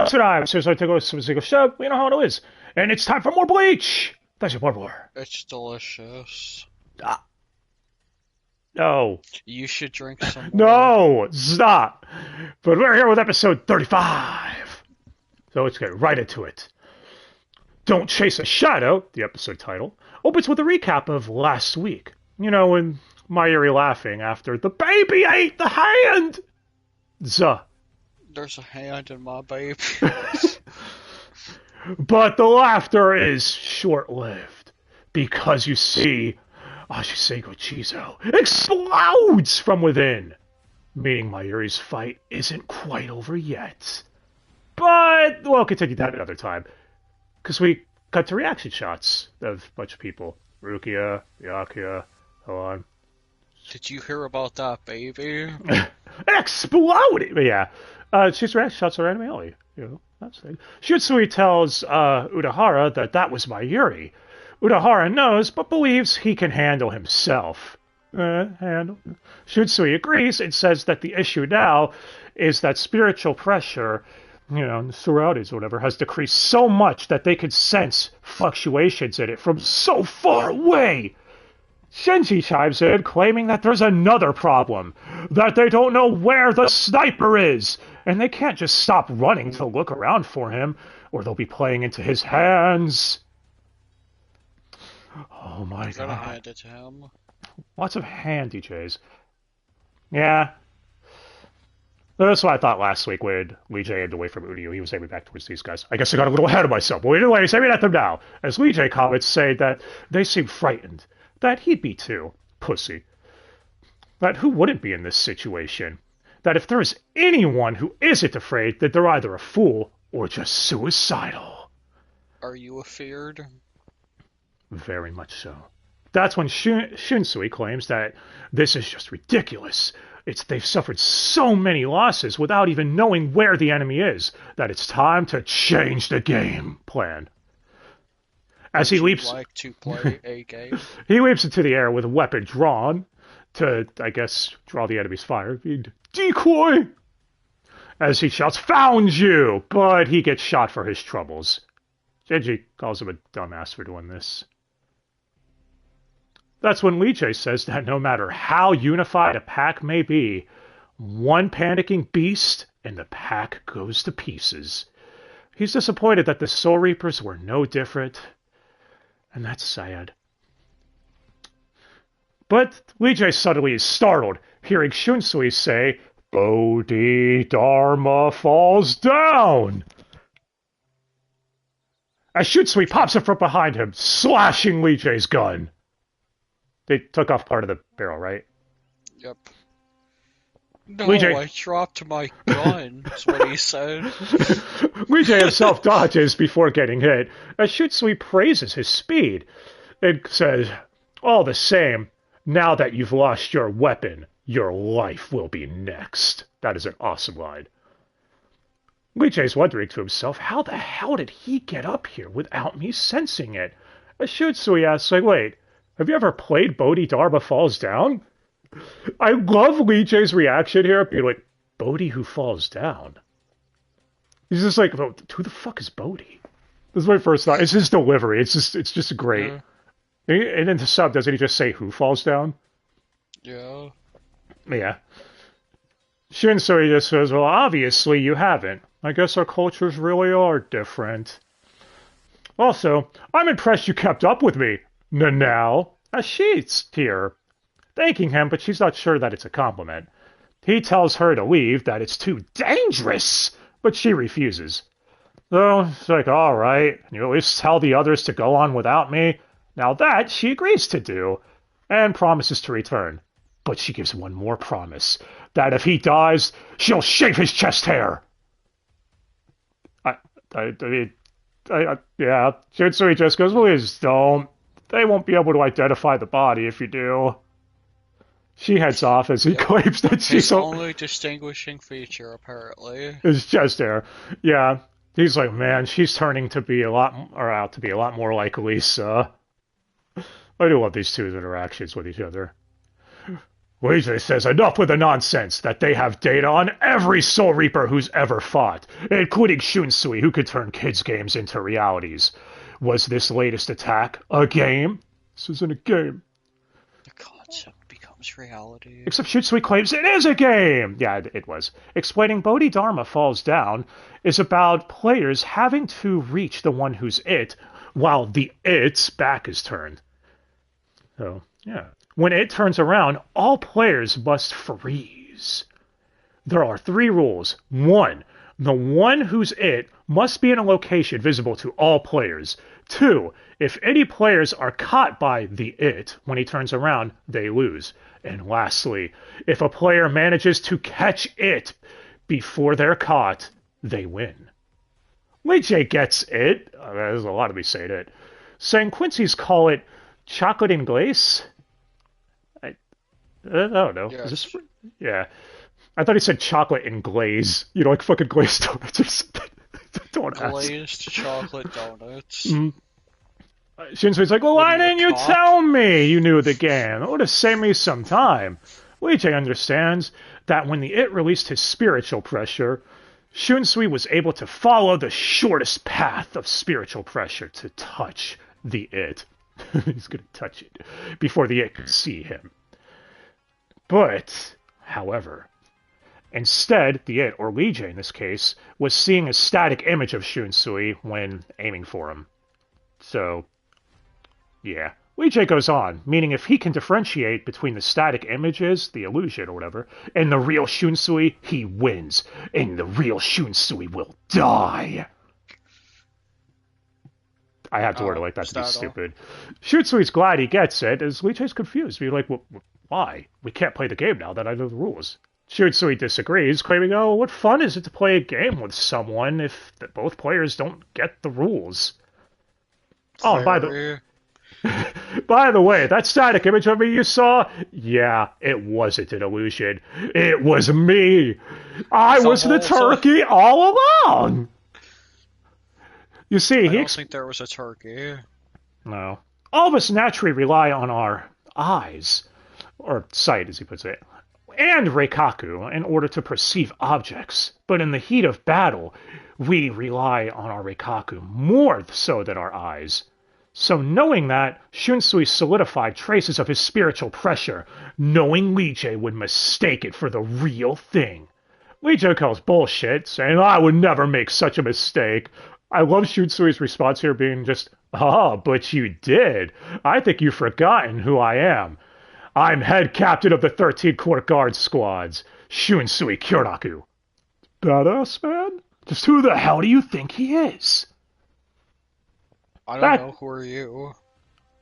time. So I take a single shove. You know how it is. And it's time for more Bleach. That's your more. It's delicious. Ah, no. You should drink some more. No. Stop. But we're here with episode 35. So let's get right into it. Don't Chase a Shadow, the episode title, opens with a recap of last week. You know, when Mayuri laughing after the baby ate the hand. Zuh. There's a hand in my baby. But the laughter is short-lived because you see Ashiseigo Chizo explodes from within, meaning Mayuri's fight isn't quite over yet. But we'll continue that another time because we cut to reaction shots of a bunch of people. Rukia, Yakuya, Helen. Did you hear about that baby? Exploding! Yeah. She's reaction shots are anime only. You know, that's it. Shunsui tells Udahara that was Mayuri. Udahara knows, but believes he can handle himself. Shunsui agrees and says that the issue now is that spiritual pressure, you know, surroundings or whatever, has decreased so much that they can sense fluctuations in it from so far away. Shinji chimes in, claiming that there's another problem, that they don't know where the sniper is, and they can't just stop running to look around for him, or they'll be playing into his hands. Oh my god. Gotta hand it to him. Lots of hand DJs. Yeah. That's what I thought last week when Lee J had away from Udio. He was aiming back towards these guys. I guess I got a little ahead of myself. But anyway, he's aiming at them now. As Lee J comments say that they seem frightened. That he'd be too. Pussy. That who wouldn't be in this situation? That if there is anyone who isn't afraid, that they're either a fool or just suicidal. Are you afeared? Very much so. That's when Shunsui claims that this is just ridiculous. They've suffered so many losses without even knowing where the enemy is, that it's time to change the game plan. As he leaps, like to play a game? He leaps into the air with a weapon drawn to, I guess, draw the enemy's fire. Decoy! As he shouts, "Found you!" But he gets shot for his troubles. Genji calls him a dumbass for doing this. That's when Lee J says that no matter how unified a pack may be, one panicking beast and the pack goes to pieces. He's disappointed that the Soul Reapers were no different. And that's sad. But Lee J suddenly is startled, hearing Shunsui say, "Bodhidharma falls down!" As Shunsui pops up from behind him, slashing Lee J's gun. They took off part of the barrel, right? Yep. No, Lee J. I dropped my gun, is what he said. Lee J himself dodges before getting hit, as Shunsui praises his speed and says, "All the same, now that you've lost your weapon, your life will be next." That is an awesome line. Lee J's wondering to himself, how the hell did he get up here without me sensing it? As Shunsui asks, like, wait, have you ever played Bodhidharma Falls Down? I love Lee J's reaction here, being like, Bodhi who falls down? He's just like, oh, who the fuck is Bodhi? This is my first thought. It's his delivery. It's just great. Yeah. And in the sub, doesn't he just say who falls down? Yeah. Yeah. Shunsui just says, well, obviously you haven't. I guess our cultures really are different. Also, I'm impressed you kept up with me, Nanao. As she's here, thanking him, but she's not sure that it's a compliment. He tells her to leave, that it's too dangerous, but she refuses. So it's like, all right, you at least tell the others to go on without me. Now that she agrees to do, and promises to return. But she gives one more promise, that if he dies, she'll shave his chest hair. Yeah, Shunsui just goes, please don't. They won't be able to identify the body if you do. She heads off as he claims that she's his only distinguishing feature, apparently. His chest hair. Yeah. He's like, man, she's turning to be out to be a lot more like Lisa. I do love these two's interactions with each other. Weijie says enough with the nonsense that they have data on every Soul Reaper who's ever fought, including Shunsui, who could turn kids' games into realities. Was this latest attack a game? This isn't a game. The concept becomes reality. Except Shunsui claims it is a game! Yeah, it was. Explaining Bodhidharma Falls Down is about players having to reach the one who's it, while the it's back is turned. So, yeah. When it turns around, all players must freeze. There are 3 rules. 1. The one who's it must be in a location visible to all players. 2. If any players are caught by the it when he turns around, they lose. And lastly, if a player manages to catch it before they're caught, they win. Weijie gets it. There's a lot of me saying it. St. Quincy's call it chocolate and glace. I don't know. Yes. Is this, yeah. I thought he said chocolate and glaze. You know, like fucking glazed donuts or something. Don't ask. Glazed chocolate donuts. Shinsui's like, well, why didn't you tell me you knew the game? It would have saved me some time. Weijie understands that when the it released his spiritual pressure, Shunsui was able to follow the shortest path of spiritual pressure to touch the it. He's going to touch it before the it could see him. But, however, instead, the it, or Weijie in this case, was seeing a static image of Shunsui when aiming for him. So, yeah. Weijie goes on, meaning if he can differentiate between the static images, the illusion or whatever, and the real Shunsui, he wins. And the real Shunsui will die. I had to word it like that to be stupid. Shunsui's glad he gets it, as Weijie's confused. He's like, well, why? We can't play the game now that I know the rules. Shunsui disagrees, claiming, oh, what fun is it to play a game with someone if both players don't get the rules? Oh, by the way, that static image of me you saw, yeah, it wasn't an illusion. It was me. I was the turkey all along. You see, I don't think there was a turkey. No. All of us naturally rely on our eyes, or sight, as he puts it, and Reikaku in order to perceive objects. But in the heat of battle, we rely on our Reikaku more so than our eyes. So knowing that, Shunsui solidified traces of his spiritual pressure, knowing Weijie would mistake it for the real thing. Weijie calls bullshit, saying, I would never make such a mistake. I love Shunsui's response here being just, but you did. I think you've forgotten who I am. I'm head captain of the 13 Court Guard squads, Shunsui Kyoraku. Badass, man? Just who the hell do you think he is? I don't know. Who are you?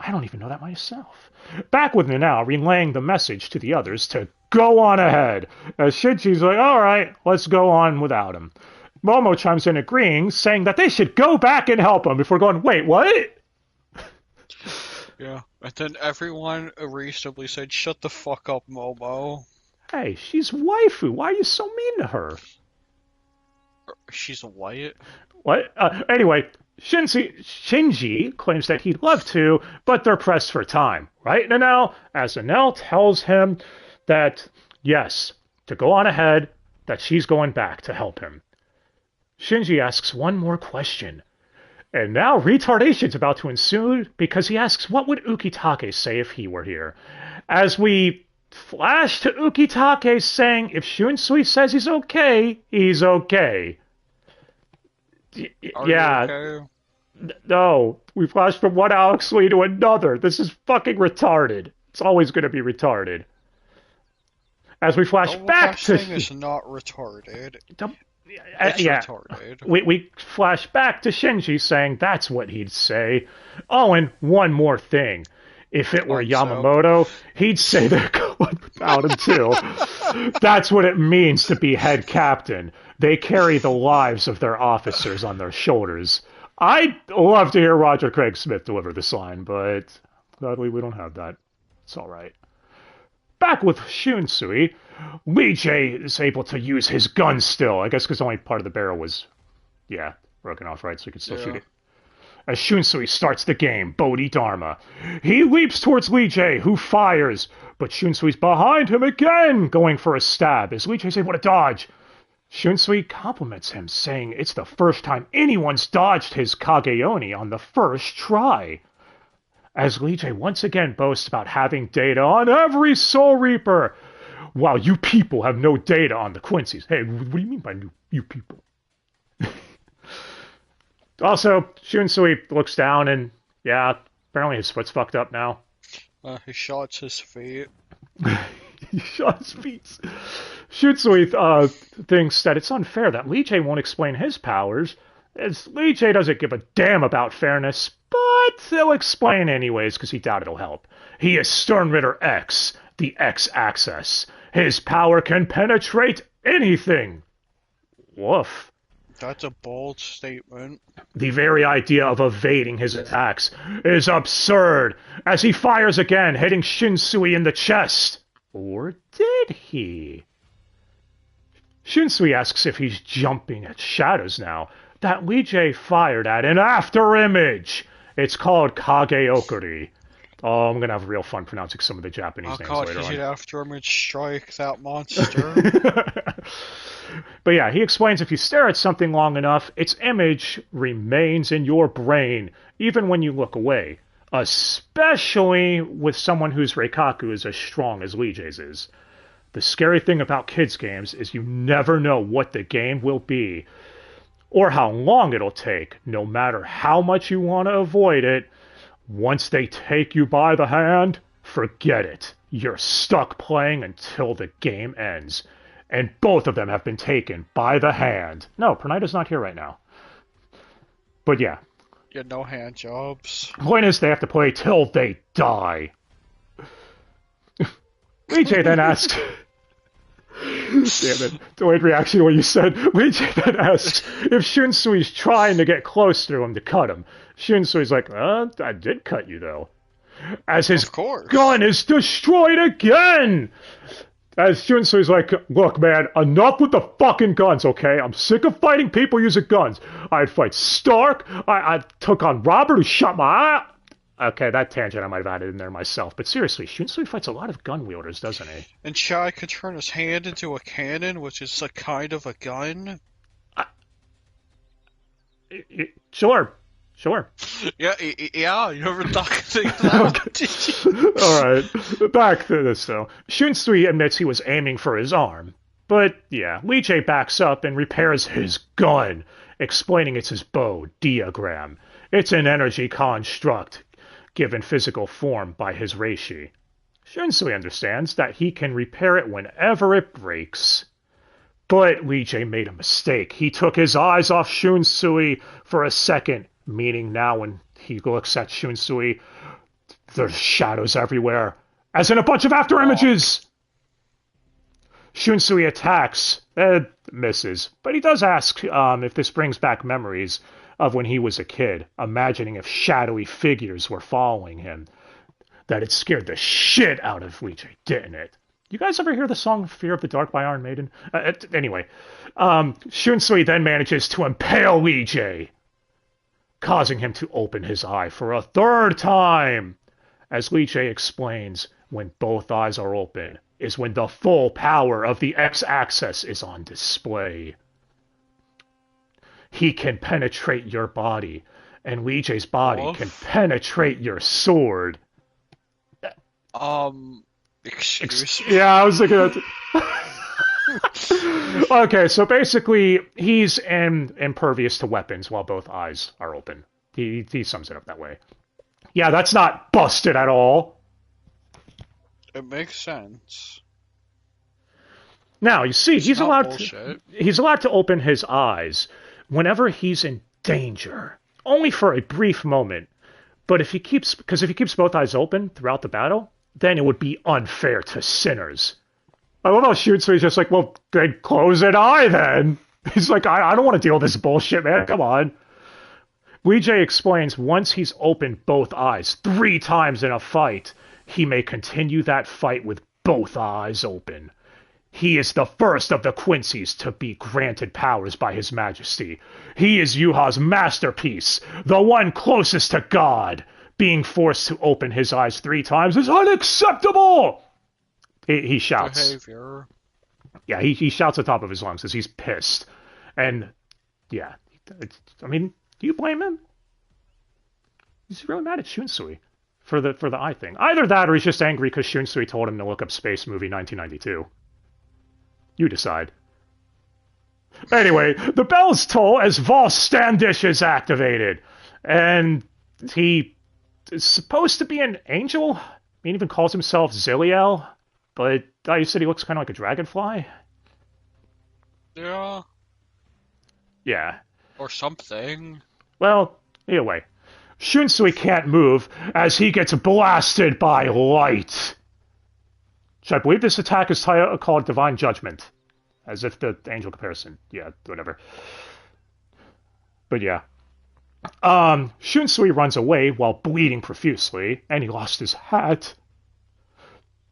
I don't even know that myself. Back with Nanao, relaying the message to the others to go on ahead. As Shinji's like, alright, let's go on without him. Momo chimes in agreeing, saying that they should go back and help him before going, wait, what? Yeah, and then everyone reasonably said, shut the fuck up, Momo. Hey, she's waifu. Why are you so mean to her? She's white? What? Anyway, Shinji claims that he'd love to, but they're pressed for time. Right, Nanao? As Nanao tells him that, yes, to go on ahead, that she's going back to help him. Shinji asks one more question. And now retardation's about to ensue because he asks what would Ukitake say if he were here. As we flash to Ukitake saying if Shunsui says he's okay, he's okay. Are you okay? No, we flash from one Alex Lee to another. This is fucking retarded. It's always going to be retarded. As we flash back to... thing is not retarded. It's retarded. We flash back to Shinji saying that's what he'd say. Oh, and one more thing. If it were Yamamoto, he'd say they're going without him too. That's what it means to be head captain. They carry the lives of their officers on their shoulders. I'd love to hear Roger Craig Smith deliver this line, but sadly we don't have that. It's alright. Back with Shunsui, Weijie is able to use his gun still. I guess because only part of the barrel was, broken off, right? So he could still shoot it. as Shunsui starts the game, Bodhidharma. He leaps towards Lee J, who fires, but Shunsui's behind him again, going for a stab, as Lee J's able to dodge. Shunsui compliments him, saying it's the first time anyone's dodged his Kageoni on the first try. As Lee J once again boasts about having data on every Soul Reaper, while you people have no data on the Quincy's. Hey, what do you mean by you people? Also, Shunsui looks down and, yeah, apparently his foot's fucked up now. He shots his feet. He shot his feet. Shunsui thinks that it's unfair that Lee J won't explain his powers, as Lee J doesn't give a damn about fairness, but he'll explain anyways because he doubt it'll help. He is Sternritter X, the X-axis. His power can penetrate anything. Woof. That's a bold statement. The very idea of evading his attacks is absurd, as he fires again, hitting Shunsui in the chest. Or did he? Shunsui asks if he's jumping at shadows now that Lee J fired at an afterimage. It's called Kageokuri. Oh, I'm going to have real fun pronouncing some of the Japanese names later on. He's afterimage strike, that monster. But yeah, he explains if you stare at something long enough, its image remains in your brain, even when you look away. Especially with someone whose Reikaku is as strong as Lee J's is. The scary thing about kids' games is you never know what the game will be, or how long it'll take, no matter how much you want to avoid it. Once they take you by the hand, forget it. You're stuck playing until the game ends. And both of them have been taken by the hand. No, Pranita's not here right now. But yeah. Yeah, no hand jobs. Point is, they have to play till they die. Lee-J then asks... Damn it. Delayed reaction to what you said. Lee-J then asks if Shunsui's trying to get close to him to cut him. Shunsui's like, I did cut you, though. As his gun is destroyed again! As Shunsui's like, look, man, enough with the fucking guns, okay? I'm sick of fighting people using guns. I'd fight Stark. I took on Robert, who shot my eye. Okay, that tangent I might have added in there myself. But seriously, Shunsui fights a lot of gun wielders, doesn't he? And Chai could turn his hand into a cannon, which is a kind of a gun. Sure. Yeah, you never thought of that. Alright, back to this though. Shunsui admits he was aiming for his arm. But yeah, Lee J backs up and repairs his gun, explaining it's his bow diagram. It's an energy construct, given physical form by his reishi. Shunsui understands that he can repair it whenever it breaks. But Lee J made a mistake. He took his eyes off Shunsui for a second, meaning now when he looks at Shunsui, there's shadows everywhere, as in a bunch of afterimages. Shunsui attacks, misses, but he does ask if this brings back memories of when he was a kid, imagining if shadowy figures were following him. That it scared the shit out of Lee J, didn't it? You guys ever hear the song Fear of the Dark by Iron Maiden? Anyway, Shunsui then manages to impale Lee J, causing him to open his eye for a third time. As Lee J explains, when both eyes are open is when the full power of the X-axis is on display. He can penetrate your body, and Lee J's body can penetrate your sword. Excuse me? Yeah, I was looking at... Okay, so basically, he's impervious to weapons while both eyes are open. He sums it up that way. Yeah, that's not busted at all. It makes sense. Now, you see, he's allowed to open his eyes whenever he's in danger, only for a brief moment. But if he keeps both eyes open throughout the battle, then it would be unfair to sinners. I love how Shunsui's just like, well, then close an eye then. He's like, I don't want to deal with this bullshit, man. Come on. Lee J explains once he's opened both eyes 3 times in a fight, he may continue that fight with both eyes open. He is the first of the Quincy's to be granted powers by His Majesty. He is Yuha's masterpiece, the one closest to God. Being forced to open his eyes 3 times is unacceptable! He shouts. Behavior. Yeah, he shouts at the top of his lungs as he's pissed. And, yeah, I mean, do you blame him? He's really mad at Shunsui for the eye thing. Either that or he's just angry because Shunsui told him to look up Space Movie 1992. You decide. Anyway, the bells toll as Vol Standish is activated. And he is supposed to be an angel. He even calls himself Zilliel. But you said he looks kind of like a dragonfly? Yeah. Yeah. Or something. Well, either way. Shunsui can't move as he gets blasted by light. So I believe this attack is called Divine Judgment. As if the angel comparison. Yeah, whatever. But yeah. Shunsui runs away while bleeding profusely, and he lost his hat.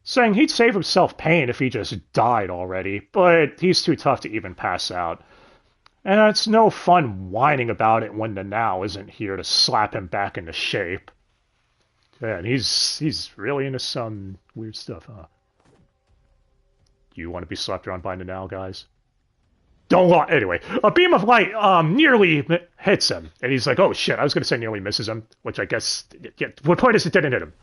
Saying he'd save himself pain if he just died already, but he's too tough to even pass out. And it's no fun whining about it when the Now isn't here to slap him back into shape. Yeah, and he's really into some weird stuff, huh? You want to be slapped around by the Now, guys? Don't lie. Anyway, a beam of light nearly hits him, and he's like, "Oh shit!" I was gonna say nearly misses him, which I guess. Yeah, what point is it didn't hit him?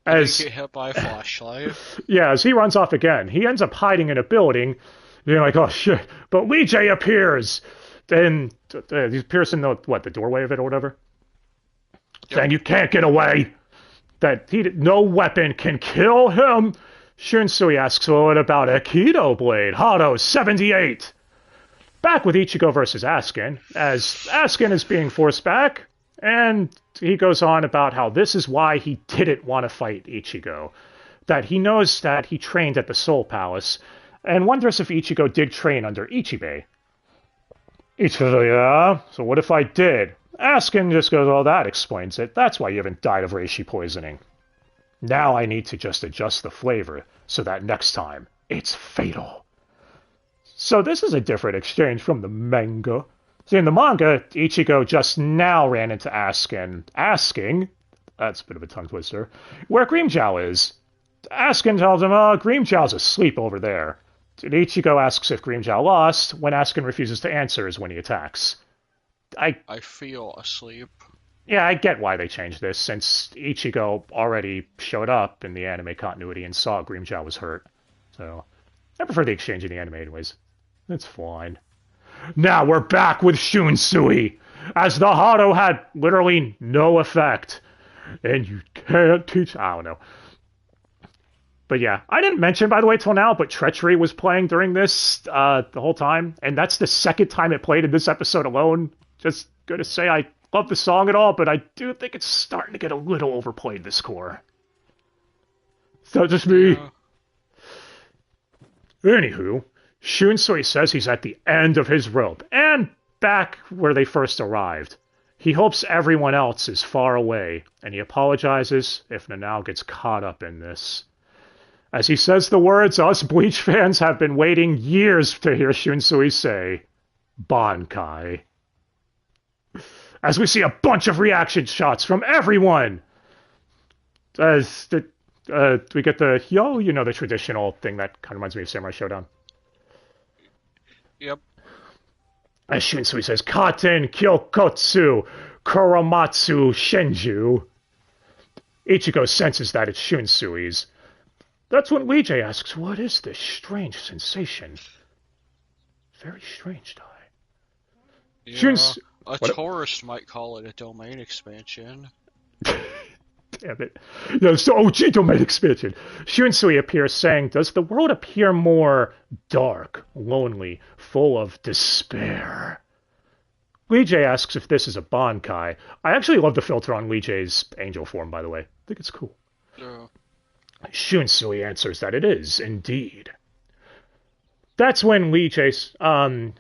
As get hit by a flashlight. Yeah, as he runs off again, he ends up hiding in a building. You're like, "Oh shit!" But Lee J appears, and he appears in the doorway of it or whatever. Yep. Saying, "You can't get away." That no weapon can kill him. Shunsui asks, "Well, what about Aikido Blade? Hado 78." Back with Ichigo versus Askin, as Askin is being forced back, and he goes on about how this is why he didn't want to fight Ichigo. That he knows that he trained at the Soul Palace, and wonders if Ichigo did train under Ichibei. Ichigo, yeah, so what if I did? Askin just goes, "Well, that explains it. That's why you haven't died of reishi poisoning. Now I need to just adjust the flavor, so that next time, it's fatal." So this is a different exchange from the manga. See, in the manga, Ichigo just now ran into Askin, asking, that's a bit of a tongue twister, where Grimmjow is. Askin tells him, Grimmjow's asleep over there. And Ichigo asks if Grimmjow lost, when Askin refuses to answer is when he attacks. I feel asleep. Yeah, I get why they changed this, since Ichigo already showed up in the anime continuity and saw Grimmjow was hurt. So, I prefer the exchange in the anime anyways. That's fine. Now we're back with Shunsui, as the Hado had literally no effect. And you can't teach... I don't know. But yeah, I didn't mention, by the way, till now, but Treachery was playing during this the whole time. And that's the second time it played in this episode alone. Just gonna say I love the song at all, but I do think it's starting to get a little overplayed, this score. So just me. Anywho, Shunsui says he's at the end of his rope, and back where they first arrived. He hopes everyone else is far away, and he apologizes if Nanao gets caught up in this. As he says the words us Bleach fans have been waiting years to hear Shunsui say, Bankai. As we see a bunch of reaction shots from everyone. As we get the yo, the traditional thing that kind of reminds me of Samurai Showdown. Yep. As Shunsui says, Katen Kyokotsu Koromatsu Shenju. Ichigo senses that it's Shunsui's. That's when Weijie asks, what is this strange sensation? Very strange, Dai. Yeah, a tourist might call it a domain expansion. Damn it. Yeah, so OG domain expansion. Shunsui appears saying, does the world appear more dark, lonely, full of despair? Weijie asks if this is a Bankai. I actually love the filter on Weijie's angel form, by the way. I think it's cool. Yeah. Shunsui answers that it is, indeed. That's when Weijie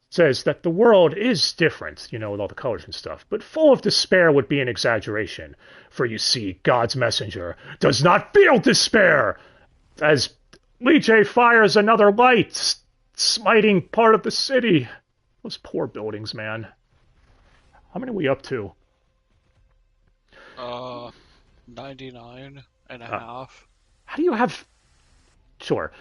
says that the world is different, with all the colors and stuff, but full of despair would be an exaggeration. For you see, God's messenger does not feel despair. As Lee J fires another light, smiting part of the city. Those poor buildings, man. How many are we up to? 99 and a half. How do you have... Sure.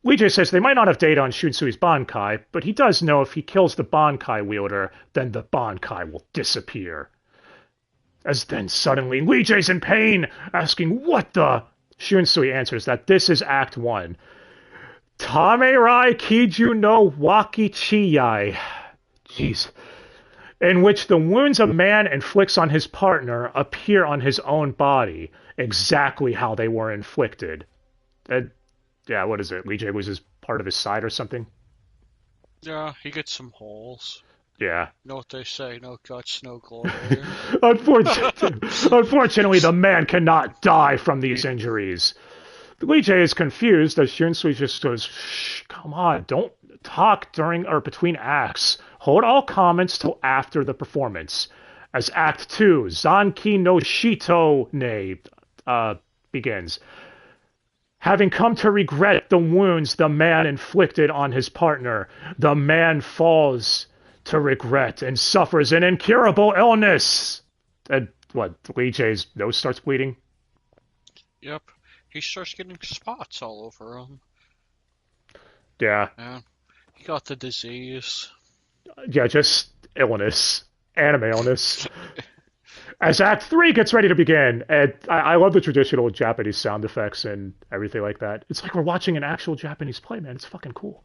Lee J says they might not have data on Shunsui's Bankai, but he does know if he kills the Bankai wielder, then the Bankai will disappear. As then suddenly Lee J's in pain, asking what the... Shunsui answers that this is Act 1. Tamerai Kiju no Wakichiyai. Jeez. In which the wounds a man inflicts on his partner appear on his own body, exactly how they were inflicted. Yeah, what is it? Lee J loses part of his side or something? Yeah, he gets some holes. Yeah. Know what they say, no guts, no glory. Unfortunately, the man cannot die from these injuries. Lee J is confused as Shunsui just goes, shh, come on, don't talk during or between acts. Hold all comments till after the performance. As Act 2, Zanki no Shito ne begins. Having come to regret the wounds the man inflicted on his partner, the man falls to regret and suffers an incurable illness. And what, Lee J's nose starts bleeding? Yep. He starts getting spots all over him. Yeah. Yeah. He got the disease. Yeah, just illness. Anime illness. As Act 3 gets ready to begin, and I love the traditional Japanese sound effects and everything like that. It's like we're watching an actual Japanese play, man. It's fucking cool.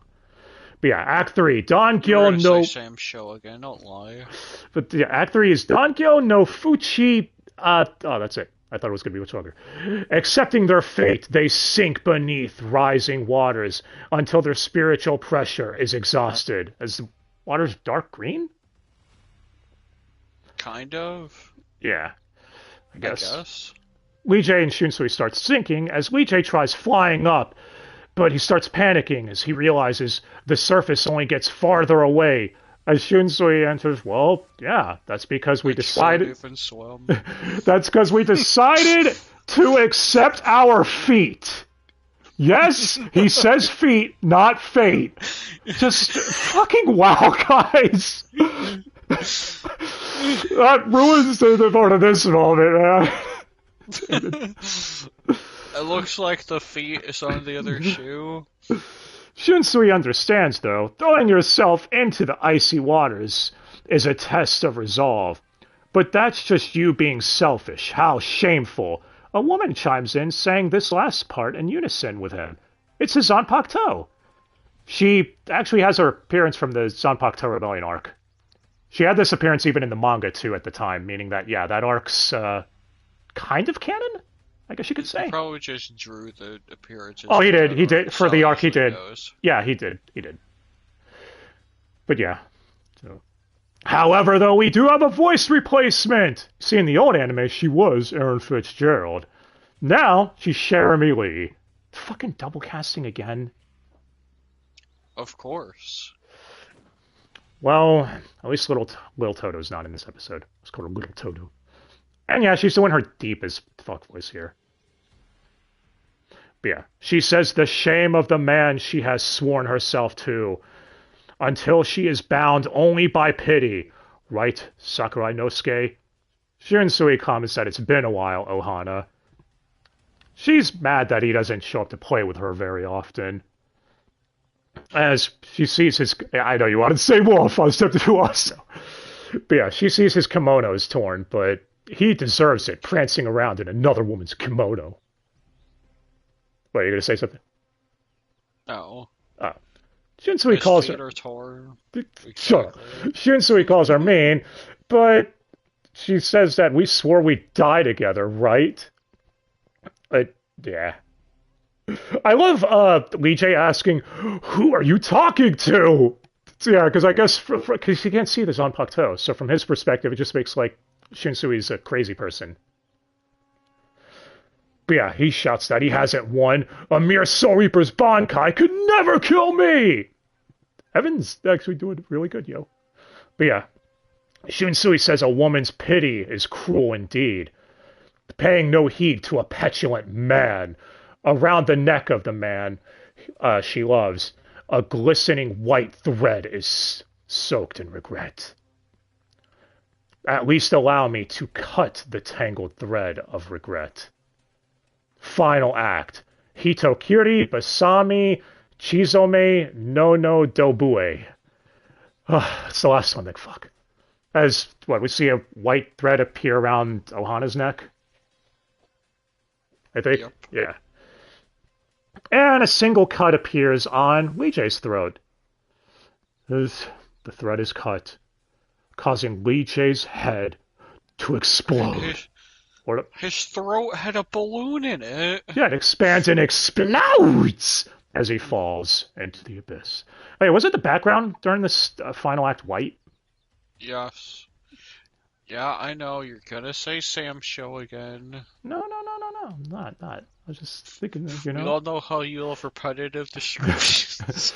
But yeah, Act 3, Dongyo no... Same show again, don't lie. But yeah, Act 3 is Dongyo no Fuchi... oh, that's it. I thought it was going to be much longer. Accepting their fate, they sink beneath rising waters until their spiritual pressure is exhausted. As the water's dark green? Kind of. Yeah, I guess. Lee J and Shunsui start sinking as Lee J tries flying up, but he starts panicking as he realizes the surface only gets farther away. As Shunsui answers, well, yeah, that's because we decided... That's because we decided to accept our fate. Yes, he says feet, not fate. Just fucking wow, guys. That ruins the part of this moment, man. It looks like the feet is on the other shoe. Shunsui understands, though, throwing yourself into the icy waters is a test of resolve. But that's just you being selfish. How shameful. A woman chimes in, saying this last part in unison with him. It's a Zanpakuto. She actually has her appearance from the Zanpakuto Rebellion arc. She had this appearance even in the manga, too, at the time, meaning that, yeah, that arc's kind of canon? I guess you could say. He probably just drew the appearances. Oh, he did. He did. For the arc, he did. Goes. Yeah, he did. He did. But yeah. So. However, though, we do have a voice replacement. See, in the old anime, she was Erin Fitzgerald. Now, she's Jeremy Lee. Fucking double casting again. Of course. Well, at least little Toto's not in this episode. Let's call her Little Toto. And yeah, she's doing her deep as fuck voice here. But yeah, she says the shame of the man she has sworn herself to, until she is bound only by pity. Right, Sakurai Nosuke? Shunsui comments that it's been a while, Ohana. She's mad that he doesn't show up to play with her very often. As she sees his... I know you wanted to say wolf, I was tempted to also. But yeah, she sees his kimono is torn, but he deserves it, prancing around in another woman's kimono. What, are you going to say something? No. Oh. Shunsui calls her... Are torn. Exactly. Sure. Shunsui calls her mean, but she says that we swore we'd die together, right? Yeah. I love Lee J asking, who are you talking to? Yeah, because I guess because he can't see the Zanpakuto, so from his perspective, it just makes like Shunsui's a crazy person. But yeah, he shouts that he hasn't won. A mere Soul Reaper's Bankai could never kill me! Evan's actually doing really good, yo. But yeah, Shunsui says a woman's pity is cruel indeed. Paying no heed to a petulant man. Around the neck of the man, she loves, a glistening white thread is soaked in regret. At least allow me to cut the tangled thread of regret. Final act. Hitokiri Basami Chizome no Dobue. It's the last one, then fuck. As, what, we see a white thread appear around Ohana's neck? I think? Yep. Yeah. And a single cut appears on Lee-Jae's throat. The thread is cut, causing Lee-Jae's head to explode. His throat had a balloon in it. Yeah, it expands and explodes as he falls into the abyss. Wait, was it the background during this final act white? Yes. Yeah, I know. You're gonna say Sam Show again. No. Not. I was just thinking, you know. We all know how you love repetitive descriptions.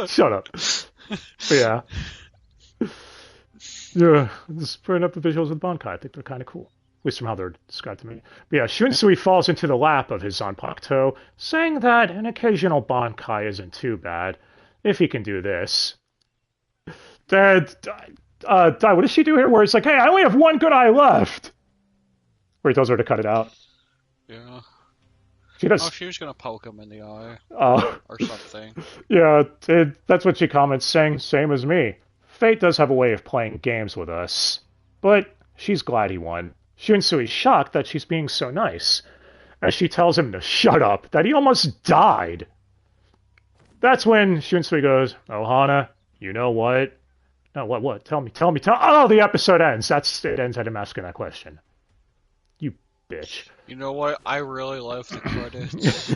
Shut up. But yeah. Yeah, just putting up the visuals of Bankai. I think they're kind of cool. At least from how they're described to me. But yeah, Shunsui falls into the lap of his Zanpakuto, saying that an occasional Bankai isn't too bad, if he can do this. What does she do here? Where it's like, hey, I only have one good eye left. Where he tells her to cut it out. Yeah. She does. Oh, she was gonna poke him in the eye. Or something. Yeah, that's what she comments, saying, same as me. Fate does have a way of playing games with us. But she's glad he won. Shunsui's shocked that she's being so nice, as she tells him to shut up, that he almost died. That's when Shunsui goes, Ohana, you know what? No, what? Tell me. Oh, the episode ends. It ends at him asking that question. You bitch. You know what? I really love the credits.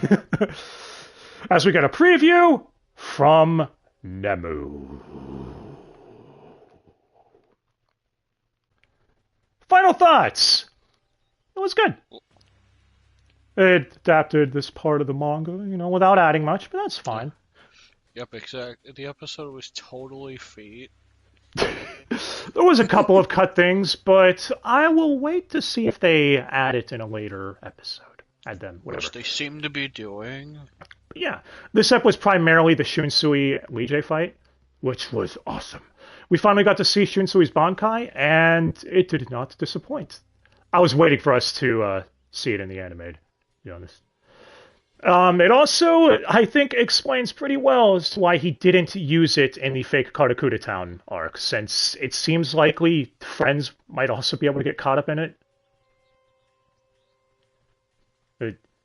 As we get a preview from Nemu. Final thoughts. It was good. It adapted this part of the manga, without adding much, but that's fine. Yep, exactly. The episode was totally feet. There was a couple of cut things, but I will wait to see if they add it in a later episode. Add them, whatever. Which they seem to be doing. But yeah, this ep was primarily the Shunsui Lee-Jae fight, which was awesome. We finally got to see Shunsui's Bankai, and it did not disappoint. I was waiting for us to see it in the anime, to be honest. It also, I think, explains pretty well as to why he didn't use it in the fake Karakuta Town arc, since it seems likely friends might also be able to get caught up in it.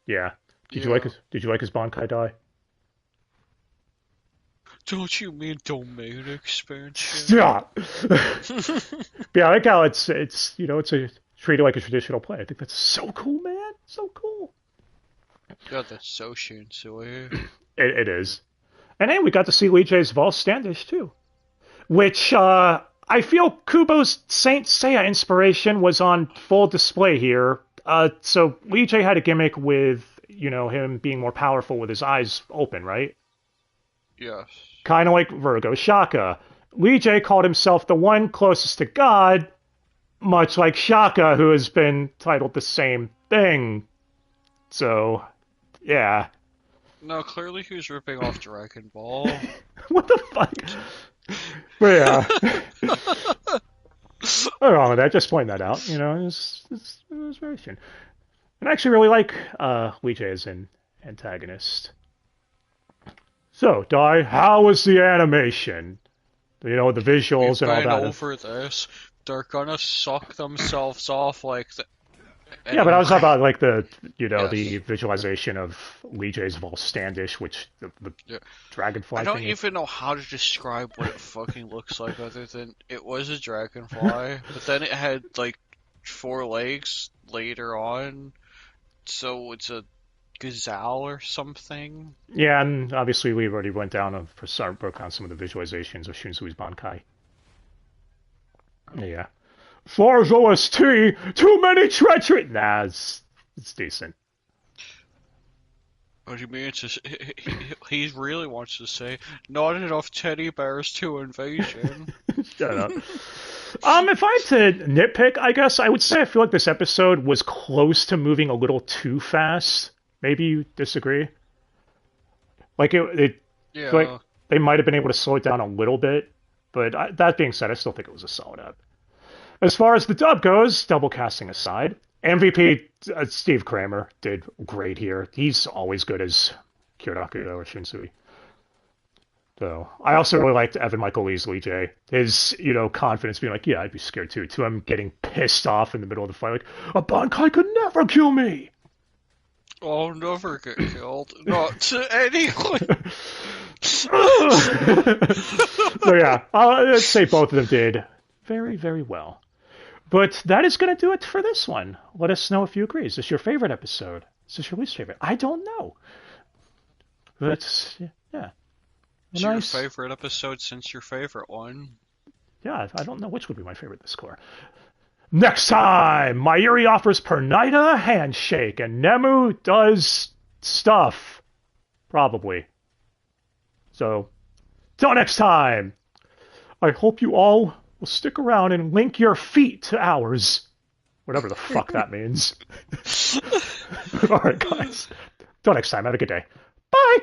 Yeah. Did you like his Bankai die? Don't you mean domain expansion? Yeah. Yeah, I like how it's treated like a traditional play. I think that's so cool, man. So cool. God, that's so Shunsui. It is. And hey, we got to see Lee-Jae's Vol Standish, too. Which, I feel Kubo's Saint Seiya inspiration was on full display here. So Lee-Jae had a gimmick with, him being more powerful with his eyes open, right? Yes. Kind of like Virgo Shaka. Lee-Jae called himself the one closest to God, much like Shaka, who has been titled the same thing. So, yeah. No, clearly he was ripping off Dragon Ball. What the fuck? But yeah. Nothing wrong with that. Just point that out. It's very fun. And I actually really like Lee-Jae as an antagonist. So, Dai, how was the animation? The visuals and all that. Over this. They're gonna suck themselves off like the. Yeah, but I was talking about like the Yes. the visualization of Lee-Jae's Vol Standish, which the dragonfly. I don't thing even know how to describe what it fucking looks like other than it was a dragonfly, but then it had like 4 legs later on, so it's a gazelle or something. Yeah, and obviously we already went down and broke down some of the visualizations of Shunsui's Bankai. Yeah. As far as OST, too many treachery. Nah, it's decent. What do you mean? It's just, he really wants to say, not enough teddy bears to invasion. Shut up. If I had to nitpick, I guess I would say I feel like this episode was close to moving a little too fast. Maybe you disagree? Like it Yeah. like they might have been able to slow it down a little bit, but that being said, I still think it was a solid ep. As far as the dub goes, double casting aside, MVP Steve Kramer did great here. He's always good as Kyoraku or Shunsui. So I also really liked Evan Michael Lee's Lee J. His, confidence being like, yeah, I'd be scared too. To him getting pissed off in the middle of the fight, like, a Bankai could never kill me. I'll never get killed. Not to anyone. So yeah, I'd say both of them did very, very well. But that is going to do it for this one. Let us know if you agree. Is this your favorite episode? Is this your least favorite? I don't know. But, yeah. It's your favorite episode since your favorite one. Yeah, I don't know which would be my favorite this core. Next time, Mayuri offers Pernida a handshake, and Nemu does stuff. Probably. So, till next time, I hope you all will stick around and link your feet to ours. Whatever the fuck that means. Alright, guys. Till next time, have a good day. Bye!